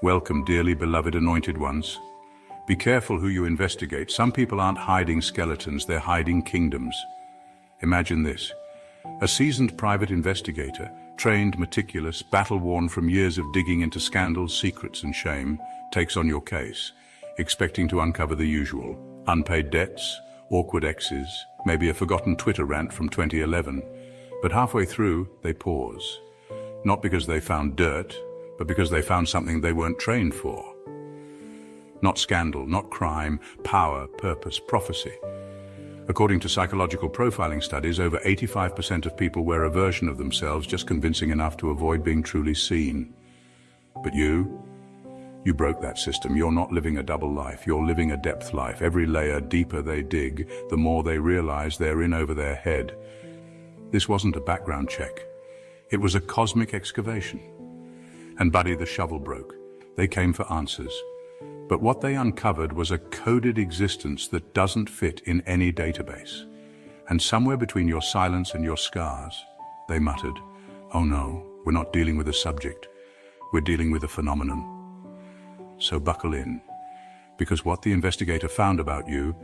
Welcome, dearly beloved anointed ones. Be careful who you investigate. Some people aren't hiding skeletons, they're hiding kingdoms. Imagine this. A seasoned private investigator, trained, meticulous, battle-worn from years of digging into scandals, secrets and shame, takes on your case, expecting to uncover the usual. Unpaid debts, awkward exes, maybe a forgotten Twitter rant from 2011. But halfway through, they pause. Not because they found dirt, but because they found something they weren't trained for. Not scandal, not crime, power, purpose, prophecy. According to psychological profiling studies, over 85% of people wear a version of themselves just convincing enough to avoid being truly seen. But you broke that system. You're not living a double life, you're living a depth life. Every layer deeper they dig, the more they realize they're in over their head. This wasn't a background check. It was a cosmic excavation. And buddy, the shovel broke. They came for answers. But what they uncovered was a coded existence that doesn't fit in any database. And somewhere between your silence and your scars, they muttered, "Oh no, we're not dealing with a subject. We're dealing with a phenomenon." So buckle in, because what the investigator found about you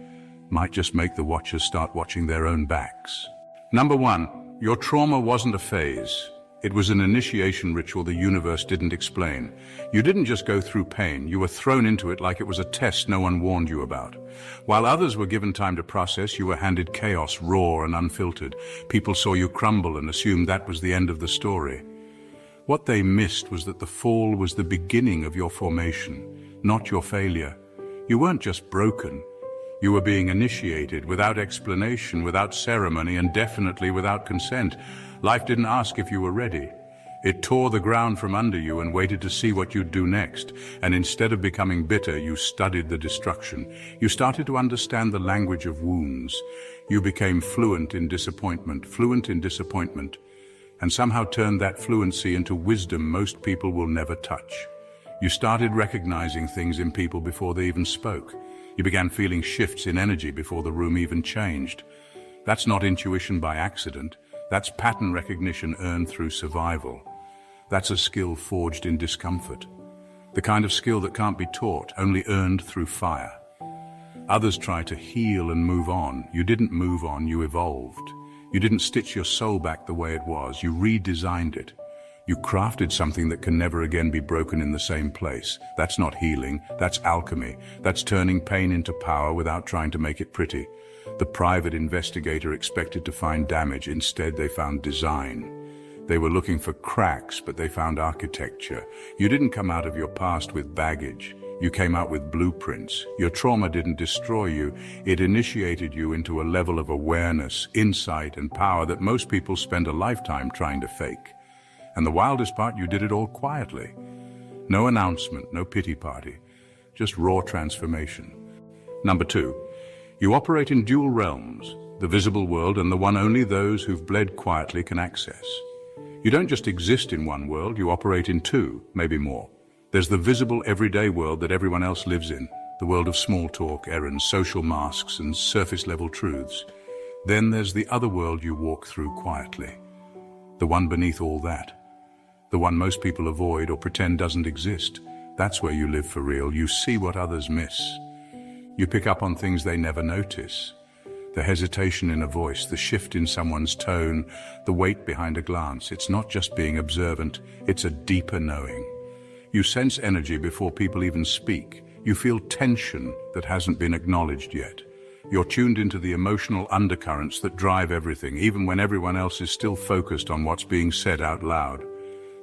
might just make the watchers start watching their own backs. Number 1, your trauma wasn't a phase. It was an initiation ritual the universe didn't explain. You didn't just go through pain, you were thrown into it like it was a test no one warned you about. While others were given time to process, you were handed chaos, raw and unfiltered. People saw you crumble and assumed that was the end of the story. What they missed was that the fall was the beginning of your formation, not your failure. You weren't just broken. You were being initiated without explanation, without ceremony, and definitely without consent. Life didn't ask if you were ready. It tore the ground from under you and waited to see what you'd do next. And instead of becoming bitter, you studied the destruction. You started to understand the language of wounds. You became fluent in disappointment, and somehow turned that fluency into wisdom most people will never touch. You started recognizing things in people before they even spoke. You began feeling shifts in energy before the room even changed. That's not intuition by accident. That's pattern recognition earned through survival. That's a skill forged in discomfort. The kind of skill that can't be taught, only earned through fire. Others try to heal and move on. You didn't move on, you evolved. You didn't stitch your soul back the way it was, you redesigned it. You crafted something that can never again be broken in the same place. That's not healing, that's alchemy. That's turning pain into power without trying to make it pretty. The private investigator expected to find damage. Instead, they found design. They were looking for cracks, but they found architecture. You didn't come out of your past with baggage. You came out with blueprints. Your trauma didn't destroy you. It initiated you into a level of awareness, insight, and power that most people spend a lifetime trying to fake. And the wildest part, you did it all quietly. No announcement, no pity party, just raw transformation. Number 2, you operate in dual realms, the visible world and the one only those who've bled quietly can access. You don't just exist in one world, you operate in 2, maybe more. There's the visible everyday world that everyone else lives in, the world of small talk, errands, social masks and surface-level truths. Then there's the other world you walk through quietly, the one beneath all that. The one most people avoid or pretend doesn't exist. That's where you live for real. You see what others miss. You pick up on things they never notice. The hesitation in a voice, the shift in someone's tone, the weight behind a glance. It's not just being observant, it's a deeper knowing. You sense energy before people even speak. You feel tension that hasn't been acknowledged yet. You're tuned into the emotional undercurrents that drive everything, even when everyone else is still focused on what's being said out loud.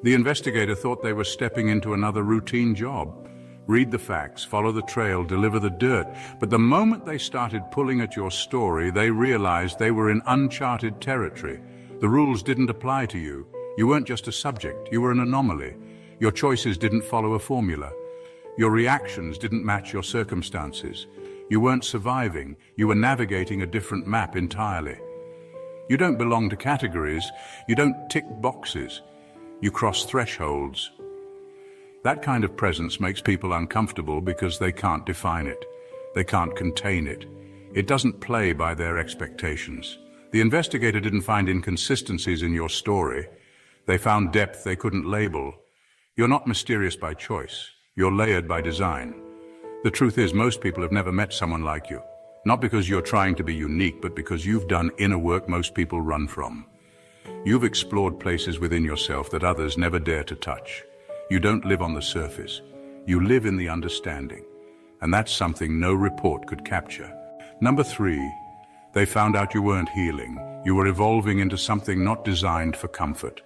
The investigator thought they were stepping into another routine job. Read the facts, follow the trail, deliver the dirt. But the moment they started pulling at your story, they realized they were in uncharted territory. The rules didn't apply to you. You weren't just a subject, you were an anomaly. Your choices didn't follow a formula. Your reactions didn't match your circumstances. You weren't surviving, you were navigating a different map entirely. You don't belong to categories, you don't tick boxes. You cross thresholds. That kind of presence makes people uncomfortable because they can't define it. They can't contain it. It doesn't play by their expectations. The investigator didn't find inconsistencies in your story. They found depth they couldn't label. You're not mysterious by choice. You're layered by design. The truth is, most people have never met someone like you. Not because you're trying to be unique, but because you've done inner work most people run from. You've explored places within yourself that others never dare to touch. You don't live on the surface. You live in the understanding. And that's something no report could capture. Number 3, they found out you weren't healing. You were evolving into something not designed for comfort.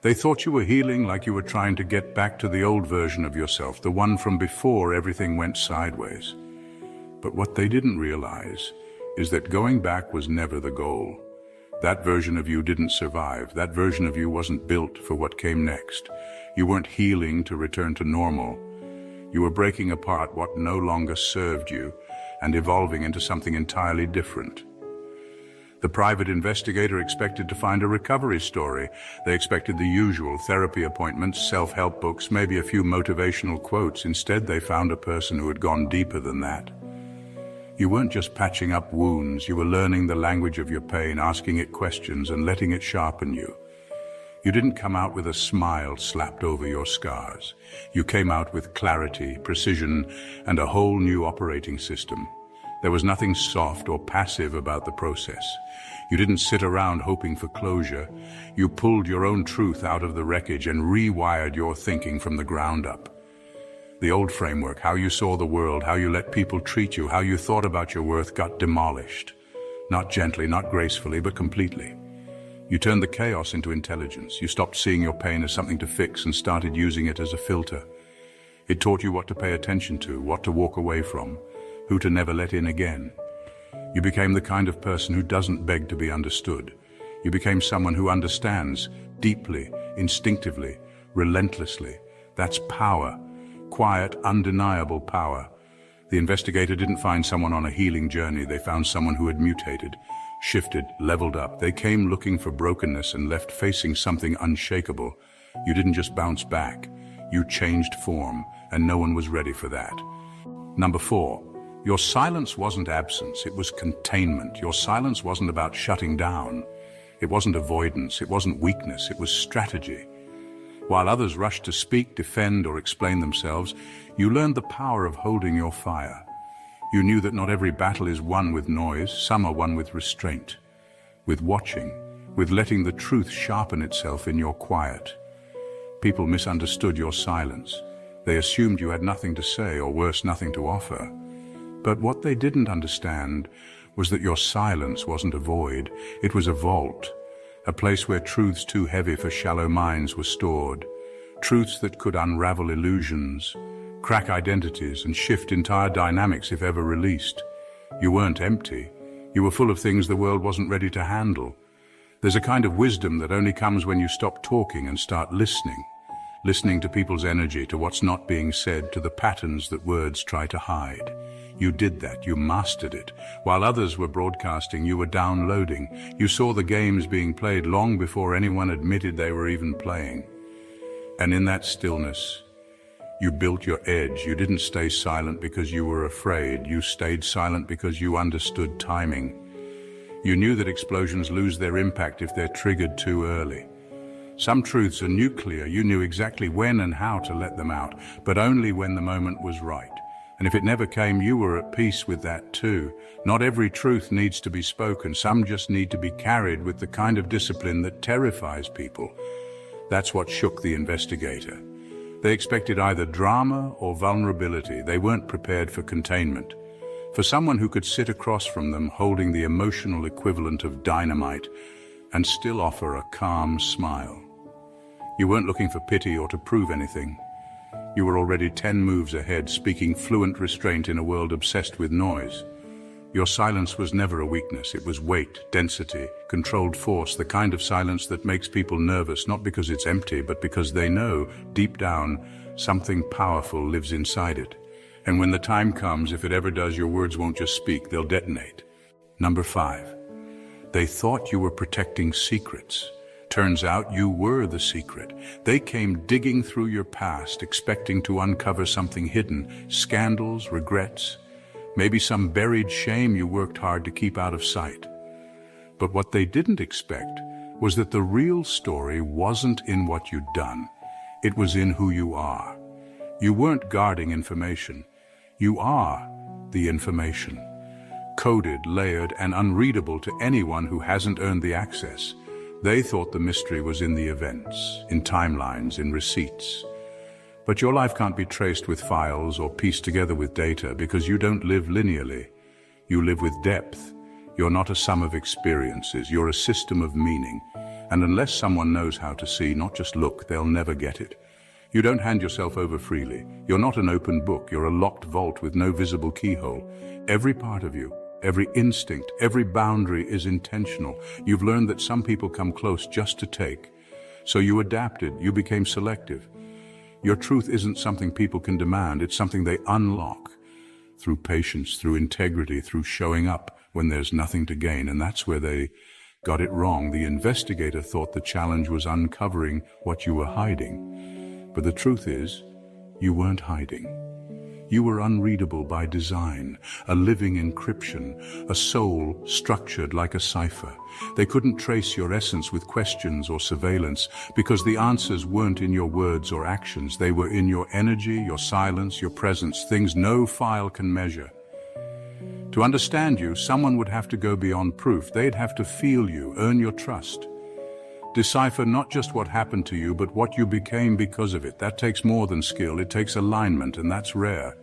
They thought you were healing like you were trying to get back to the old version of yourself, the one from before everything went sideways. But what they didn't realize is that going back was never the goal. That version of you didn't survive. That version of you wasn't built for what came next. You weren't healing to return to normal. You were breaking apart what no longer served you and evolving into something entirely different. The private investigator expected to find a recovery story. They expected the usual therapy appointments, self-help books, maybe a few motivational quotes. Instead, they found a person who had gone deeper than that. You weren't just patching up wounds, you were learning the language of your pain, asking it questions and letting it sharpen you. You didn't come out with a smile slapped over your scars. You came out with clarity, precision, and a whole new operating system. There was nothing soft or passive about the process. You didn't sit around hoping for closure. You pulled your own truth out of the wreckage and rewired your thinking from the ground up. The old framework, how you saw the world, how you let people treat you, how you thought about your worth, got demolished. Not gently, not gracefully, but completely. You turned the chaos into intelligence. You stopped seeing your pain as something to fix and started using it as a filter. It taught you what to pay attention to, what to walk away from, who to never let in again. You became the kind of person who doesn't beg to be understood. You became someone who understands deeply, instinctively, relentlessly. That's power. Quiet, undeniable power. The investigator didn't find someone on a healing journey. They found someone who had mutated, shifted, leveled up. They came looking for brokenness and left facing something unshakable. You didn't just bounce back. You changed form, and no one was ready for that. Number 4, your silence wasn't absence, it was containment. Your silence wasn't about shutting down. It wasn't avoidance, it wasn't weakness, it was strategy. While others rushed to speak, defend, or explain themselves, you learned the power of holding your fire. You knew that not every battle is won with noise, some are won with restraint, with watching, with letting the truth sharpen itself in your quiet. People misunderstood your silence. They assumed you had nothing to say, or worse, nothing to offer. But what they didn't understand was that your silence wasn't a void, it was a vault. A place where truths too heavy for shallow minds were stored, truths that could unravel illusions, crack identities, and shift entire dynamics if ever released. You weren't empty. You were full of things the world wasn't ready to handle. There's a kind of wisdom that only comes when you stop talking and start listening to people's energy, to what's not being said, to the patterns that words try to hide. You did that, you mastered it. While others were broadcasting, you were downloading. You saw the games being played long before anyone admitted they were even playing. And in that stillness, you built your edge. You didn't stay silent because you were afraid. You stayed silent because you understood timing. You knew that explosions lose their impact if they're triggered too early. Some truths are nuclear. You knew exactly when and how to let them out, but only when the moment was right. And if it never came, you were at peace with that too. Not every truth needs to be spoken. Some just need to be carried with the kind of discipline that terrifies people. That's what shook the investigator. They expected either drama or vulnerability. They weren't prepared for containment. For someone who could sit across from them holding the emotional equivalent of dynamite and still offer a calm smile. You weren't looking for pity or to prove anything. You were already 10 moves ahead, speaking fluent restraint in a world obsessed with noise. Your silence was never a weakness. It was weight, density, controlled force, the kind of silence that makes people nervous, not because it's empty, but because they know, deep down, something powerful lives inside it. And when the time comes, if it ever does, your words won't just speak, they'll detonate. Number 5. They thought you were protecting secrets. Turns out you were the secret. They came digging through your past, expecting to uncover something hidden, scandals, regrets, maybe some buried shame you worked hard to keep out of sight. But what they didn't expect was that the real story wasn't in what you'd done. It was in who you are. You weren't guarding information. You are the information. Coded, layered, and unreadable to anyone who hasn't earned the access. They thought the mystery was in the events, in timelines, in receipts. But your life can't be traced with files or pieced together with data because you don't live linearly. You live with depth. You're not a sum of experiences. You're a system of meaning. And unless someone knows how to see, not just look, they'll never get it. You don't hand yourself over freely. You're not an open book. You're a locked vault with no visible keyhole. Every part of you, every instinct, every boundary is intentional. You've learned that some people come close just to take. So you adapted. You became selective. Your truth isn't something people can demand. It's something they unlock through patience, through integrity, through showing up when there's nothing to gain. And that's where they got it wrong. The investigator thought the challenge was uncovering what you were hiding. But the truth is, you weren't hiding. You were unreadable by design, a living encryption, a soul structured like a cipher. They couldn't trace your essence with questions or surveillance because the answers weren't in your words or actions. They were in your energy, your silence, your presence, things no file can measure. To understand you, someone would have to go beyond proof. They'd have to feel you, earn your trust. Decipher not just what happened to you, but what you became because of it. That takes more than skill. It takes alignment, and that's rare.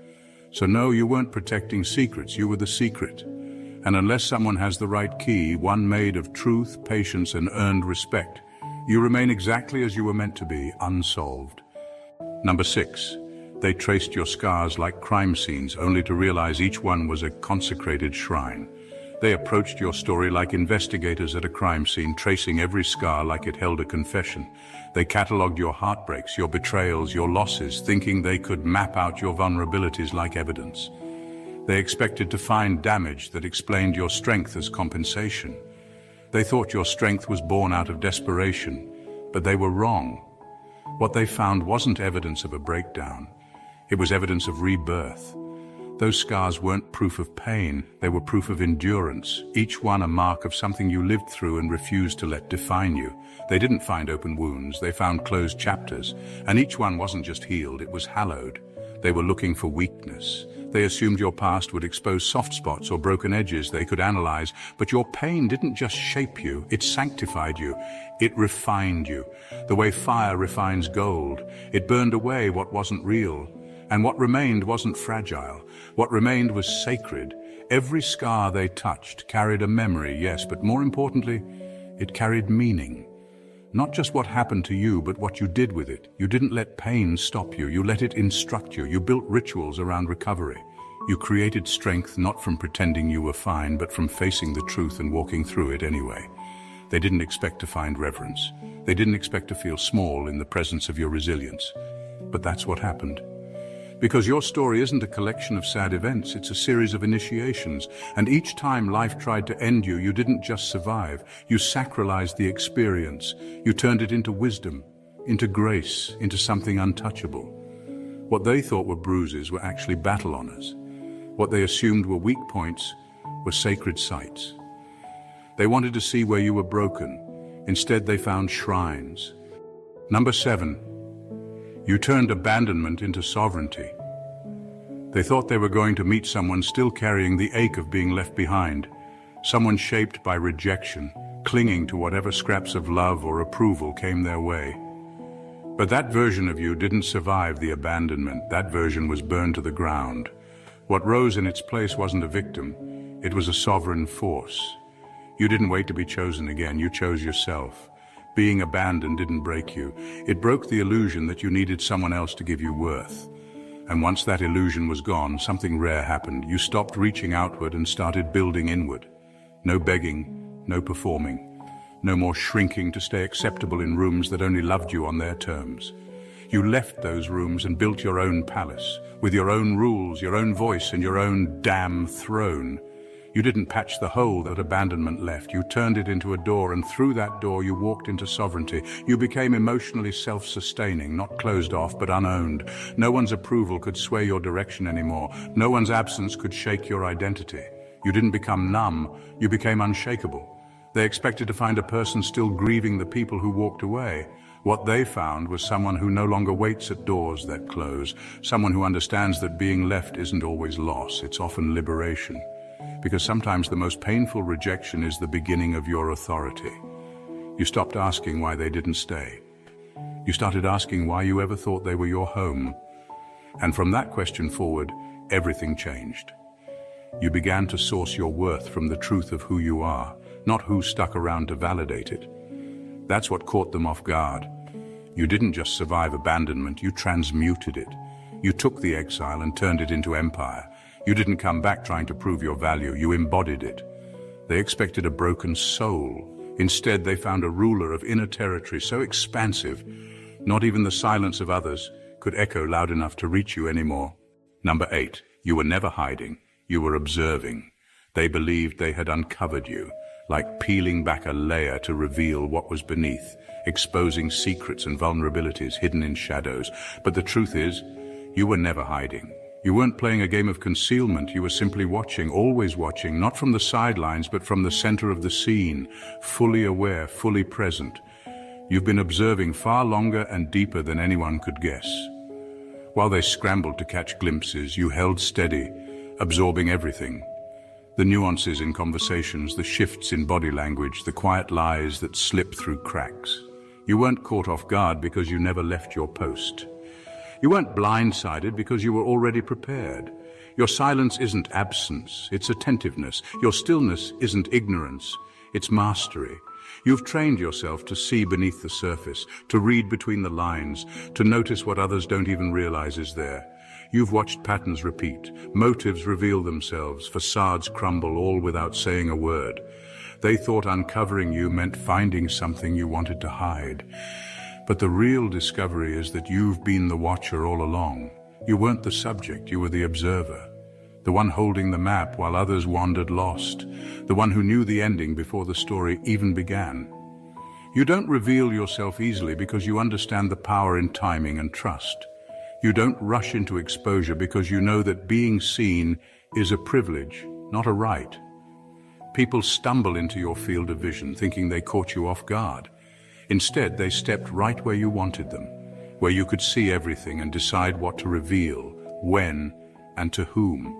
So no, you weren't protecting secrets. You were the secret. And unless someone has the right key, one made of truth, patience, and earned respect, you remain exactly as you were meant to be, unsolved. Number 6. They traced your scars like crime scenes, only to realize each one was a consecrated shrine. They approached your story like investigators at a crime scene, tracing every scar like it held a confession. They catalogued your heartbreaks, your betrayals, your losses, thinking they could map out your vulnerabilities like evidence. They expected to find damage that explained your strength as compensation. They thought your strength was born out of desperation, but they were wrong. What they found wasn't evidence of a breakdown. It was evidence of rebirth. Those scars weren't proof of pain, they were proof of endurance, each one a mark of something you lived through and refused to let define you. They didn't find open wounds, they found closed chapters, and each one wasn't just healed, it was hallowed. They were looking for weakness. They assumed your past would expose soft spots or broken edges they could analyze, but your pain didn't just shape you, it sanctified you. It refined you. The way fire refines gold. It burned away what wasn't real. And what remained wasn't fragile. What remained was sacred. Every scar they touched carried a memory, yes, but more importantly, it carried meaning. Not just what happened to you, but what you did with it. You didn't let pain stop you. You let it instruct you. You built rituals around recovery. You created strength not from pretending you were fine, but from facing the truth and walking through it anyway. They didn't expect to find reverence. They didn't expect to feel small in the presence of your resilience. But that's what happened. Because your story isn't a collection of sad events, it's a series of initiations. And each time life tried to end you, you didn't just survive. You sacralized the experience. You turned it into wisdom, into grace, into something untouchable. What they thought were bruises were actually battle honors. What they assumed were weak points were sacred sites. They wanted to see where you were broken. Instead, they found shrines. Number 7. You turned abandonment into sovereignty. They thought they were going to meet someone still carrying the ache of being left behind, someone shaped by rejection, clinging to whatever scraps of love or approval came their way. But that version of you didn't survive the abandonment. That version was burned to the ground. What rose in its place wasn't a victim, it was a sovereign force. You didn't wait to be chosen again, you chose yourself. Being abandoned didn't break you. It broke the illusion that you needed someone else to give you worth. And once that illusion was gone, something rare happened. You stopped reaching outward and started building inward. No begging, no performing. No more shrinking to stay acceptable in rooms that only loved you on their terms. You left those rooms and built your own palace, with your own rules, your own voice, and your own damn throne. You didn't patch the hole that abandonment left. You turned it into a door, and through that door you walked into sovereignty. You became emotionally self-sustaining, not closed off, but unowned. No one's approval could sway your direction anymore. No one's absence could shake your identity. You didn't become numb, you became unshakable. They expected to find a person still grieving the people who walked away. What they found was someone who no longer waits at doors that close, someone who understands that being left isn't always loss, it's often liberation. Because sometimes the most painful rejection is the beginning of your authority. You stopped asking why they didn't stay. You started asking why you ever thought they were your home. And from that question forward, everything changed. You began to source your worth from the truth of who you are, not who stuck around to validate it. That's what caught them off guard. You didn't just survive abandonment, you transmuted it. You took the exile and turned it into empire. You didn't come back trying to prove your value, you embodied it. They expected a broken soul. Instead, they found a ruler of inner territory so expansive, not even the silence of others could echo loud enough to reach you anymore. Number 8, you were never hiding, you were observing. They believed they had uncovered you, like peeling back a layer to reveal what was beneath, exposing secrets and vulnerabilities hidden in shadows. But the truth is, you were never hiding. You weren't playing a game of concealment, you were simply watching, always watching, not from the sidelines, but from the center of the scene, fully aware, fully present. You've been observing far longer and deeper than anyone could guess. While they scrambled to catch glimpses, you held steady, absorbing everything. The nuances in conversations, the shifts in body language, the quiet lies that slip through cracks. You weren't caught off guard because you never left your post. You weren't blindsided because you were already prepared. Your silence isn't absence, it's attentiveness. Your stillness isn't ignorance, it's mastery. You've trained yourself to see beneath the surface, to read between the lines, to notice what others don't even realize is there. You've watched patterns repeat, motives reveal themselves, facades crumble, all without saying a word. They thought uncovering you meant finding something you wanted to hide. But the real discovery is that you've been the watcher all along. You weren't the subject, you were the observer. The one holding the map while others wandered lost. The one who knew the ending before the story even began. You don't reveal yourself easily because you understand the power in timing and trust. You don't rush into exposure because you know that being seen is a privilege, not a right. People stumble into your field of vision thinking they caught you off guard. Instead, they stepped right where you wanted them, where you could see everything and decide what to reveal, when, and to whom.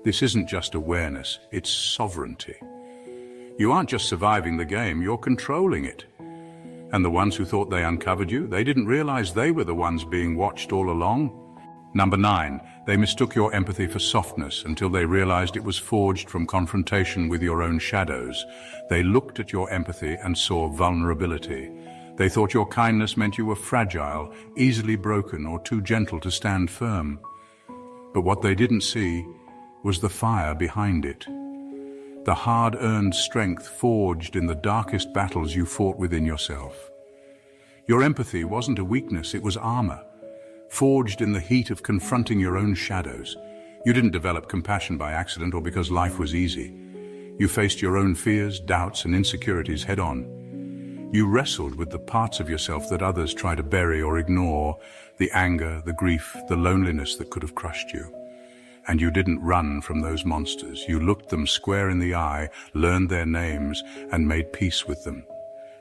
This isn't just awareness, it's sovereignty. You aren't just surviving the game, you're controlling it. And the ones who thought they uncovered you, they didn't realize they were the ones being watched all along. Number 9, they mistook your empathy for softness until they realized it was forged from confrontation with your own shadows. They looked at your empathy and saw vulnerability. They thought your kindness meant you were fragile, easily broken, or too gentle to stand firm. But what they didn't see was the fire behind it. The hard-earned strength forged in the darkest battles you fought within yourself. Your empathy wasn't a weakness, it was armor, forged in the heat of confronting your own shadows. You didn't develop compassion by accident or because life was easy. You faced your own fears, doubts, and insecurities head-on. You wrestled with the parts of yourself that others try to bury or ignore, the anger, the grief, the loneliness that could have crushed you. And you didn't run from those monsters. You looked them square in the eye, learned their names, and made peace with them.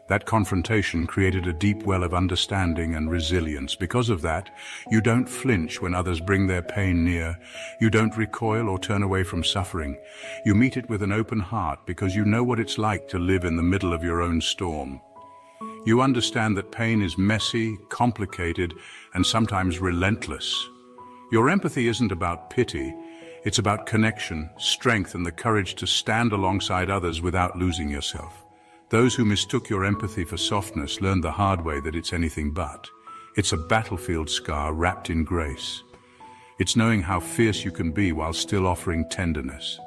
That confrontation created a deep well of understanding and resilience. Because of that, you don't flinch when others bring their pain near. You don't recoil or turn away from suffering. You meet it with an open heart because you know what it's like to live in the middle of your own storm. You understand that pain is messy, complicated, and sometimes relentless. Your empathy isn't about pity, it's about connection, strength, and the courage to stand alongside others without losing yourself. Those who mistook your empathy for softness learned the hard way that it's anything but. It's a battlefield scar wrapped in grace. It's knowing how fierce you can be while still offering tenderness.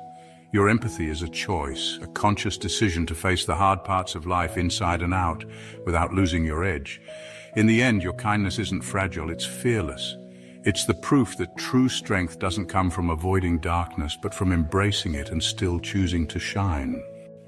Your empathy is a choice, a conscious decision to face the hard parts of life inside and out without losing your edge. In the end, your kindness isn't fragile, it's fearless. It's the proof that true strength doesn't come from avoiding darkness, but from embracing it and still choosing to shine.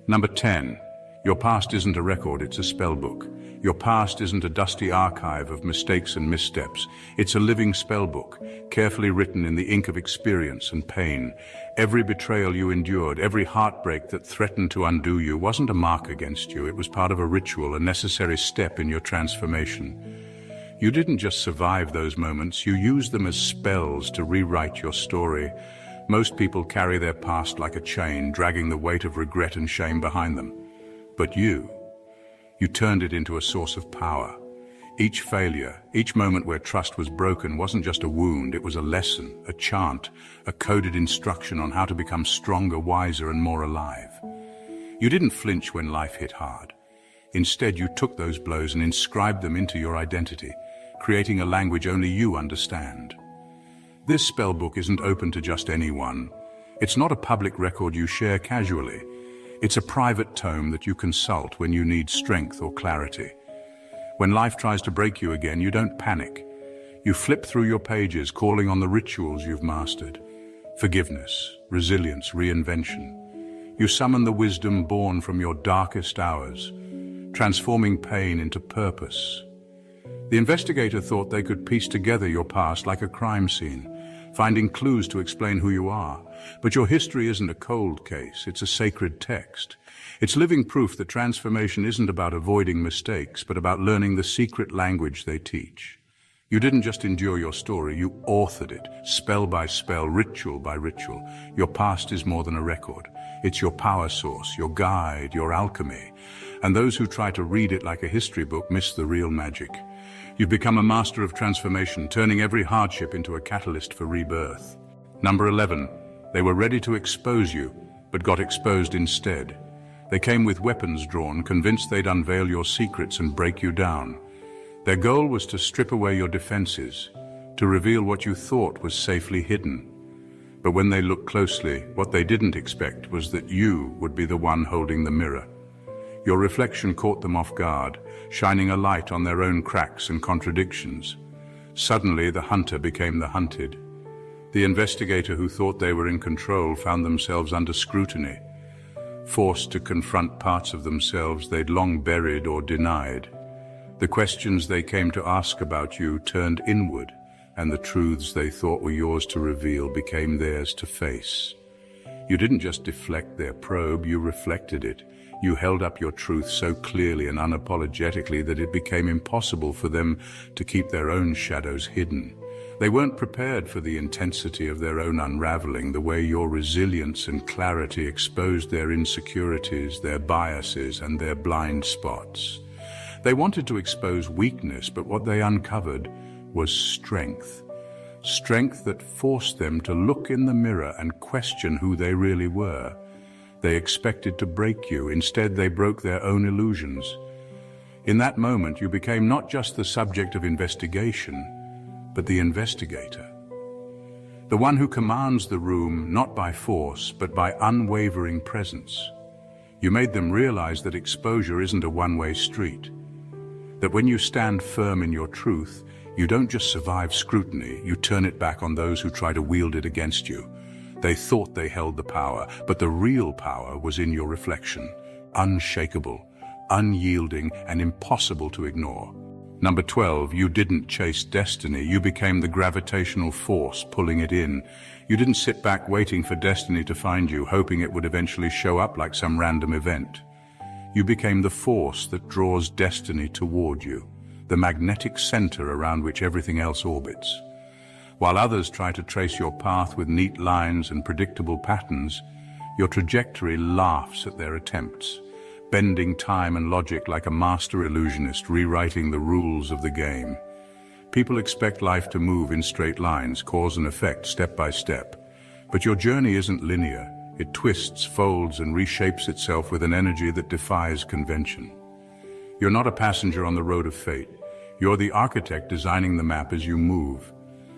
Number 10, Your past isn't a record, it's a spell book. Your past isn't a dusty archive of mistakes and missteps. It's a living spell book, carefully written in the ink of experience and pain. Every betrayal you endured, every heartbreak that threatened to undo you wasn't a mark against you. It was part of a ritual, a necessary step in your transformation. You didn't just survive those moments, you used them as spells to rewrite your story. Most people carry their past like a chain, dragging the weight of regret and shame behind them. But you turned it into a source of power. Each failure, each moment where trust was broken wasn't just a wound, it was a lesson, a chant, a coded instruction on how to become stronger, wiser, and more alive. You didn't flinch when life hit hard. Instead, you took those blows and inscribed them into your identity, creating a language only you understand. This spellbook isn't open to just anyone. It's not a public record you share casually. It's a private tome that you consult when you need strength or clarity. When life tries to break you again, you don't panic. You flip through your pages, calling on the rituals you've mastered. Forgiveness, resilience, reinvention. You summon the wisdom born from your darkest hours, transforming pain into purpose. The investigator thought they could piece together your past like a crime scene, finding clues to explain who you are. But your history isn't a cold case, it's a sacred text. It's living proof that transformation isn't about avoiding mistakes, but about learning the secret language they teach. You didn't just endure your story, you authored it, spell by spell, ritual by ritual. Your past is more than a record. It's your power source, your guide, your alchemy. And those who try to read it like a history book miss the real magic. You've become a master of transformation, turning every hardship into a catalyst for rebirth. Number 11. They were ready to expose you, but got exposed instead. They came with weapons drawn, convinced they'd unveil your secrets and break you down. Their goal was to strip away your defenses, to reveal what you thought was safely hidden. But when they looked closely, what they didn't expect was that you would be the one holding the mirror. Your reflection caught them off guard, shining a light on their own cracks and contradictions. Suddenly, the hunter became the hunted. The investigator who thought they were in control found themselves under scrutiny, forced to confront parts of themselves they'd long buried or denied. The questions they came to ask about you turned inward, and the truths they thought were yours to reveal became theirs to face. You didn't just deflect their probe, you reflected it. You held up your truth so clearly and unapologetically that it became impossible for them to keep their own shadows hidden. They weren't prepared for the intensity of their own unraveling, the way your resilience and clarity exposed their insecurities, their biases, and their blind spots. They wanted to expose weakness, but what they uncovered was strength. Strength that forced them to look in the mirror and question who they really were. They expected to break you. Instead, they broke their own illusions. In that moment, you became not just the subject of investigation, but the investigator. The one who commands the room, not by force, but by unwavering presence. You made them realize that exposure isn't a one-way street. That when you stand firm in your truth, you don't just survive scrutiny, you turn it back on those who try to wield it against you. They thought they held the power, but the real power was in your reflection, unshakable, unyielding, and impossible to ignore. Number 12, you didn't chase destiny, you became the gravitational force pulling it in. You didn't sit back waiting for destiny to find you, hoping it would eventually show up like some random event. You became the force that draws destiny toward you, the magnetic center around which everything else orbits. While others try to trace your path with neat lines and predictable patterns, your trajectory laughs at their attempts, bending time and logic like a master illusionist rewriting the rules of the game. People expect life to move in straight lines, cause and effect, step by step. But your journey isn't linear. It twists, folds, and reshapes itself with an energy that defies convention. You're not a passenger on the road of fate. You're the architect designing the map as you move.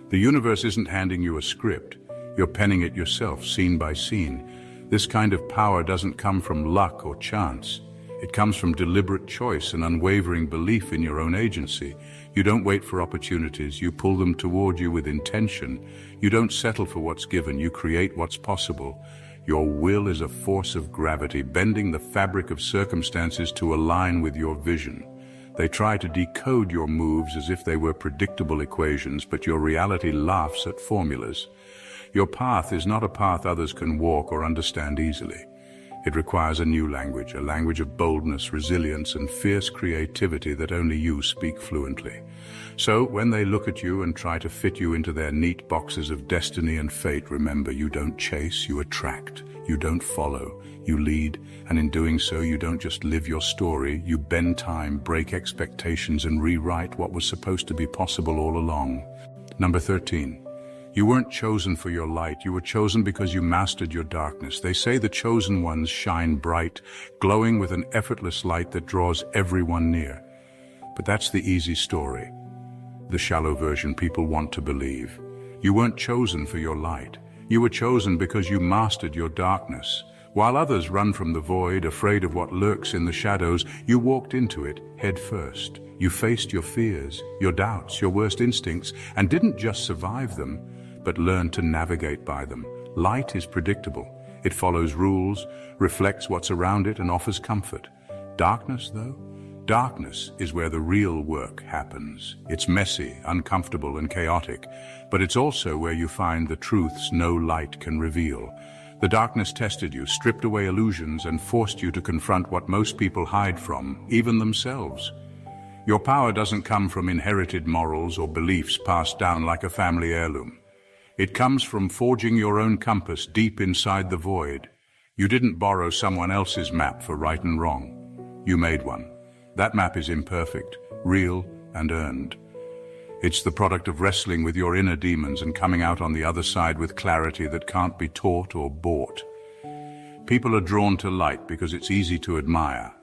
The universe isn't handing you a script. You're penning it yourself, scene by scene. This kind of power doesn't come from luck or chance. It comes from deliberate choice and unwavering belief in your own agency. You don't wait for opportunities, you pull them toward you with intention. You don't settle for what's given, you create what's possible. Your will is a force of gravity, bending the fabric of circumstances to align with your vision. They try to decode your moves as if they were predictable equations, but your reality laughs at formulas. Your path is not a path others can walk or understand easily. It requires a new language, a language of boldness, resilience, and fierce creativity that only you speak fluently. So, when they look at you and try to fit you into their neat boxes of destiny and fate, remember, you don't chase, you attract. You don't follow, you lead, and in doing so, you don't just live your story, you bend time, break expectations, and rewrite what was supposed to be possible all along. Number 13. You weren't chosen for your light, you were chosen because you mastered your darkness. They say the chosen ones shine bright, glowing with an effortless light that draws everyone near. But that's the easy story, the shallow version people want to believe. You weren't chosen for your light. You were chosen because you mastered your darkness. While others run from the void, afraid of what lurks in the shadows, you walked into it head first. You faced your fears, your doubts, your worst instincts, and didn't just survive them, but learned to navigate by them. Light is predictable. It follows rules, reflects what's around it, and offers comfort. Darkness, though? Darkness is where the real work happens. It's messy, uncomfortable, and chaotic, but it's also where you find the truths no light can reveal. The darkness tested you, stripped away illusions, and forced you to confront what most people hide from, even themselves. Your power doesn't come from inherited morals or beliefs passed down like a family heirloom. It comes from forging your own compass deep inside the void. You didn't borrow someone else's map for right and wrong. You made one. That map is imperfect, real, and earned. It's the product of wrestling with your inner demons and coming out on the other side with clarity that can't be taught or bought. People are drawn to light because it's easy to admire,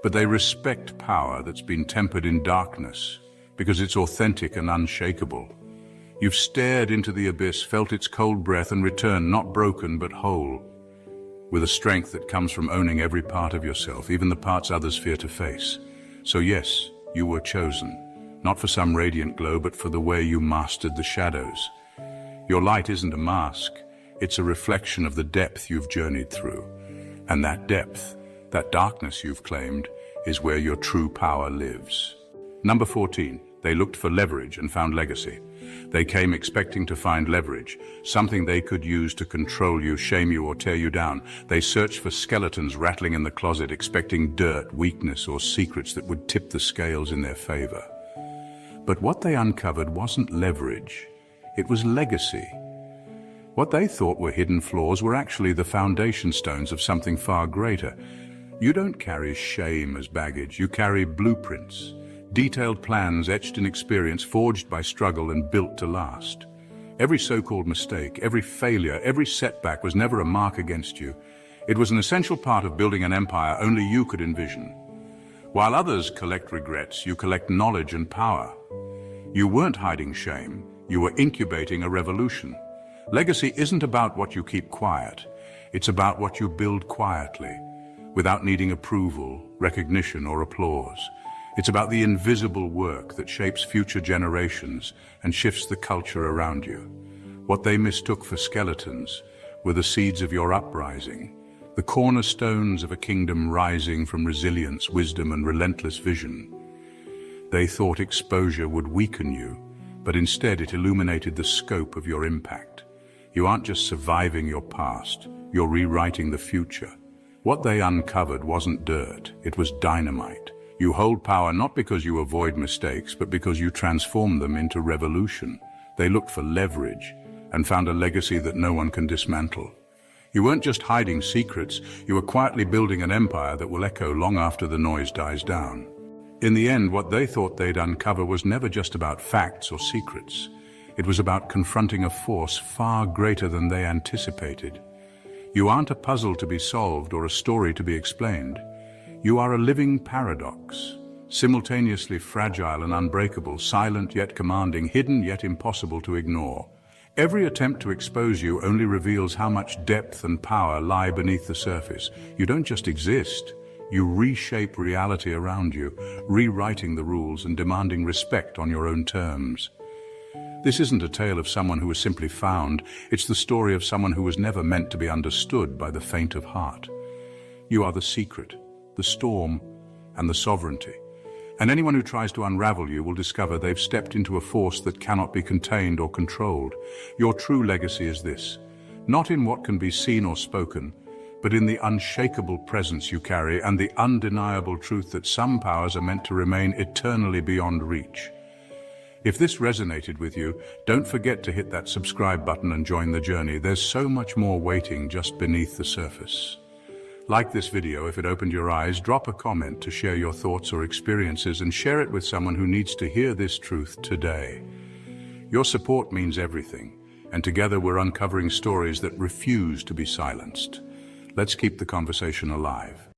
but they respect power that's been tempered in darkness because it's authentic and unshakable. You've stared into the abyss, felt its cold breath, and returned not broken but whole, with a strength that comes from owning every part of yourself, even the parts others fear to face. So yes, you were chosen, not for some radiant glow, but for the way you mastered the shadows. Your light isn't a mask, it's a reflection of the depth you've journeyed through. And that depth, that darkness you've claimed, is where your true power lives. Number 14. They looked for leverage and found legacy. They came expecting to find leverage, something they could use to control you, shame you, or tear you down. They searched for skeletons rattling in the closet, expecting dirt, weakness, or secrets that would tip the scales in their favor. But what they uncovered wasn't leverage, it was legacy. What they thought were hidden flaws were actually the foundation stones of something far greater. You don't carry shame as baggage, you carry blueprints. Detailed plans etched in experience, forged by struggle and built to last. Every so-called mistake, every failure, every setback was never a mark against you. It was an essential part of building an empire only you could envision. While others collect regrets, you collect knowledge and power. You weren't hiding shame, you were incubating a revolution. Legacy isn't about what you keep quiet, it's about what you build quietly, without needing approval, recognition, or applause. It's about the invisible work that shapes future generations and shifts the culture around you. What they mistook for skeletons were the seeds of your uprising, the cornerstones of a kingdom rising from resilience, wisdom, and relentless vision. They thought exposure would weaken you, but instead it illuminated the scope of your impact. You aren't just surviving your past, you're rewriting the future. What they uncovered wasn't dirt, it was dynamite. You hold power not because you avoid mistakes, but because you transform them into revolution. They looked for leverage and found a legacy that no one can dismantle. You weren't just hiding secrets, you were quietly building an empire that will echo long after the noise dies down. In the end, what they thought they'd uncover was never just about facts or secrets. It was about confronting a force far greater than they anticipated. You aren't a puzzle to be solved or a story to be explained. You are a living paradox, simultaneously fragile and unbreakable, silent yet commanding, hidden yet impossible to ignore. Every attempt to expose you only reveals how much depth and power lie beneath the surface. You don't just exist, you reshape reality around you, rewriting the rules and demanding respect on your own terms. This isn't a tale of someone who was simply found, it's the story of someone who was never meant to be understood by the faint of heart. You are the secret, the storm, and the sovereignty. And anyone who tries to unravel you will discover they've stepped into a force that cannot be contained or controlled. Your true legacy is this, not in what can be seen or spoken, but in the unshakable presence you carry and the undeniable truth that some powers are meant to remain eternally beyond reach. If this resonated with you, don't forget to hit that subscribe button and join the journey. There's so much more waiting just beneath the surface. Like this video if it opened your eyes, drop a comment to share your thoughts or experiences and share it with someone who needs to hear this truth today. Your support means everything, and together we're uncovering stories that refuse to be silenced. Let's keep the conversation alive.